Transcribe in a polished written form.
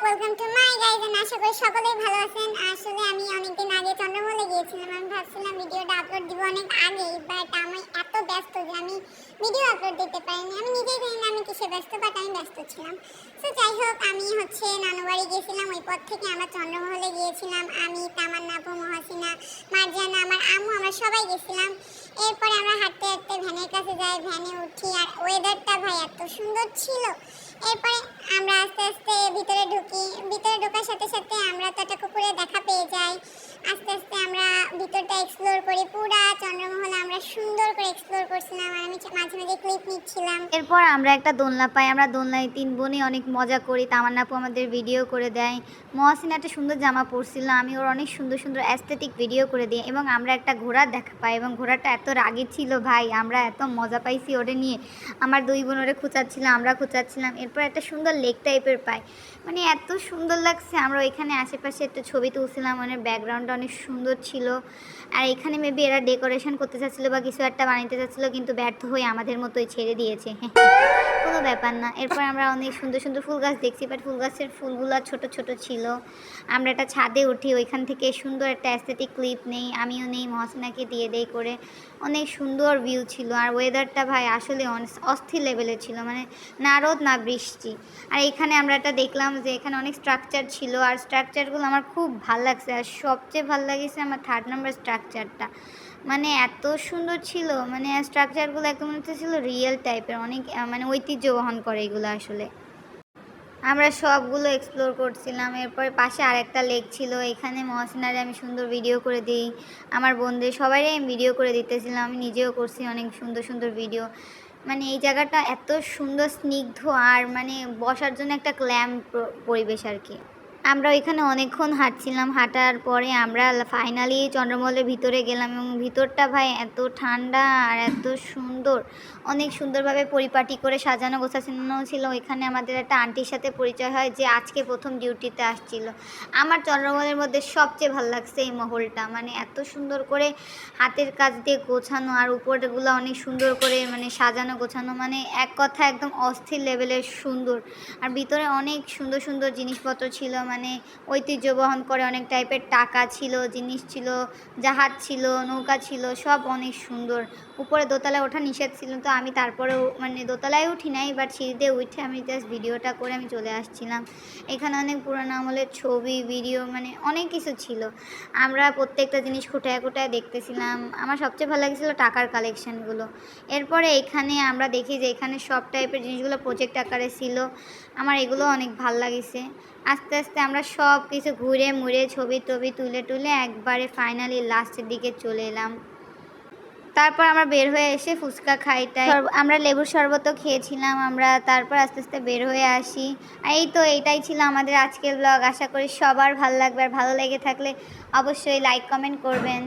Welcome to my guys and আশা করি সকলেই ভালো আছেন। আসলে আমি অনেকদিন আগে চন্দ্রমলে গিয়েছিলাম। আমি ভাবছিলাম ভিডিওটা আপলোড দিব অনেক আগেই, বাট আমি এত ব্যস্ত যে আমি ভিডিও আপলোড দিতে পারিনি। আমি নিজেই জানি না আমি কিসে ব্যস্ত, বাট আমি ব্যস্ত ছিলাম। তো যাই হোক, আমি নানু বাড়ি গিয়েছিলাম। ওই পথ থেকে আমরা চন্দ্রমহলে গিয়েছিলাম। আমি, তামান্না আপু, মহাসিনা, মার্জানা, আমার আম্মু, আমরা সবাই গেছিলাম। এরপরে আমরা হাঁটতে হাঁটতে ভ্যানের কাছে যাই, ভ্যানে উঠি, আর ওয়েদারটা ভাই এত সুন্দর ছিল। এরপরে আমরা আস্তে আস্তে ভিতরে ঢুকি। ভিতরে ঢোকার সাথে সাথে আমরা তো একটা কুকুরের দেখা পেয়ে যাই। আস্তে আস্তে আমরা ভিতরটা এক্সপ্লোর করি। পুরা চন্দ্রমহল আমরা সুন্দর করে এক্সপ্লোর করছিলাম, আর আমি মাঝে মাঝে ক্লিপ নিচ্ছিলাম। এরপর আমরা একটা দোলনা পাই। আমরা দোলনায় তিন বোনই অনেক মজা করি। তামান্না আপু আমাদের ভিডিও করে দেয়। মহাসিনা একটা সুন্দর জামা পরছিল, আমি ওর অনেক সুন্দর সুন্দর অ্যাস্থেটিক ভিডিও করে দিই। এবং আমরা একটা ঘোড়ার দেখা পাই, এবং ঘোড়াটা এত রাগী ছিল ভাই, আমরা এত মজা পাইছি ওরে নিয়ে। আমার দুই বোন ওরে খুঁচাচ্ছিলাম, আমরা খুঁচাচ্ছিলাম। এরপর একটা সুন্দর লেক টাইপের পাই, মানে এত সুন্দর লাগছে। আমরা ওইখানে আশেপাশে একটা ছবি তুলছিলাম, মানে ব্যাকগ্রাউন্ডটা অনেক সুন্দর ছিল। আর এখানে মেবি এরা ডেকোরেশন করতে চাচ্ছিলো বা কিছু একটা বানাইতে চাচ্ছিলো, কিন্তু ব্যর্থ হয়ে আমাদের মতোই ছেড়ে দিয়েছে। কোনো ব্যাপার না। এরপর আমরা অনেক সুন্দর সুন্দর ফুল গাছ দেখছি, বাট ফুল গাছের ফুলগুলো ছোট ছোট ছিল। আমরা একটা ছাদে উঠি, ওইখান থেকে সুন্দর একটা অ্যাস্থেটিক ক্লিপ নেই, আমিও নেই, মহাসিনাকে দিয়ে দেই করে। অনেক সুন্দর ভিউ ছিল। আর ওয়েদারটা ভাই আসলে অস্থির লেভেলের ছিল, মানে না রোদ না বৃষ্টি। আর এখানে আমরা একটা দেখলাম যে এখানে অনেক স্ট্রাকচার ছিল, আর স্ট্রাকচারগুলো আমার খুব ভাল লাগছে। আর সবচেয়ে ভাল লাগিয়েছে আমার 3rd নাম্বার স্ট্রাকচারটা, মানে এত সুন্দর ছিল। মানে স্ট্রাকচারগুলো একদম মনে হচ্ছিল রিয়েল টাইপের, অনেক মানে ঐতিহ্য বহন করে এগুলো আসলে। আমরা সবগুলো এক্সপ্লোর করছিলাম। এরপর পাশে আরেকটা লেক ছিল, এখানে মহাসিনারে আমি সুন্দর ভিডিও করে দিই, আমার বোনদের সবাইরে আমি ভিডিও করে দিতেছিলাম, আমি নিজেও করছি অনেক সুন্দর সুন্দর ভিডিও। মানে এই জায়গাটা এত সুন্দর স্নিগ্ধ, আর মানে বসার জন্য একটা ক্ল্যাম্প পরিবেশ আর কি। আমরা ওইখানে অনেকক্ষণ হাঁটছিলাম। হাঁটার পরে আমরা ফাইনালি চন্দ্রমহলের ভিতরে গেলাম, এবং ভিতরটা ভাই এত ঠান্ডা আর এত সুন্দর, অনেক সুন্দরভাবে পরিপাটি করে সাজানো গোছানো ছিল। ওইখানে আমাদের একটা আন্টির সাথে পরিচয় হয়, যে আজকে প্রথম ডিউটিতে আসছিল। আমার চন্দ্রমহলের মধ্যে সবচেয়ে ভালো লাগছে এই মহলটা, মানে এত সুন্দর করে হাতের কাজ দিয়ে গোছানো, আর উপরগুলো অনেক সুন্দর করে মানে সাজানো গোছানো, মানে এক কথা একদম অস্থির লেভেলের সুন্দর। আর ভিতরে অনেক সুন্দর সুন্দর জিনিসপত্র ছিল, মানে ঐতিহ্য বহন করে অনেক টাইপের টাকা ছিল, জিনিস ছিল, জাহাজ ছিল, নৌকা ছিল, সব অনেক সুন্দর। উপরে দোতলায় ওঠা নিষেধ ছিল, তো আমি তারপরেও মানে দোতলায় উঠি নাই, বাট সিঁড়িতে উঠে আমি জাস্ট ভিডিওটা করে আমি চলে আসছিলাম। এখানে অনেক পুরোনো আমলের ছবি, ভিডিও, মানে অনেক কিছু ছিল। আমরা প্রত্যেকটা জিনিস খুঁটায় খুঁটায় দেখতেছিলাম। আমার সবচেয়ে ভালো লাগছিলো টাকার কালেকশানগুলো। এরপরে এখানে আমরা দেখি যে এখানে সব টাইপের জিনিসগুলো প্রজেক্ট আকারে ছিল, আমার এগুলো অনেক ভাল লাগিছে। আস্তে আস্তে আমরা সব কিছু ঘুরে মুড়ে ছবি টবি তুলে তুলে একবারে ফাইনালি লাস্টের দিকে চলে এলাম। তারপর আমরা বের হয়ে এসে ফুচকা খাইটাই আমরা লেবুর শরবতও খেয়েছিলাম। আমরা তারপর আস্তে আস্তে বের হয়ে আসি। আর এই তো এটাই ছিল আমাদের আজকের ব্লগ। আশা করি সবার ভালো লাগবে, আর ভালো লেগে থাকলে অবশ্যই লাইক কমেন্ট করবেন।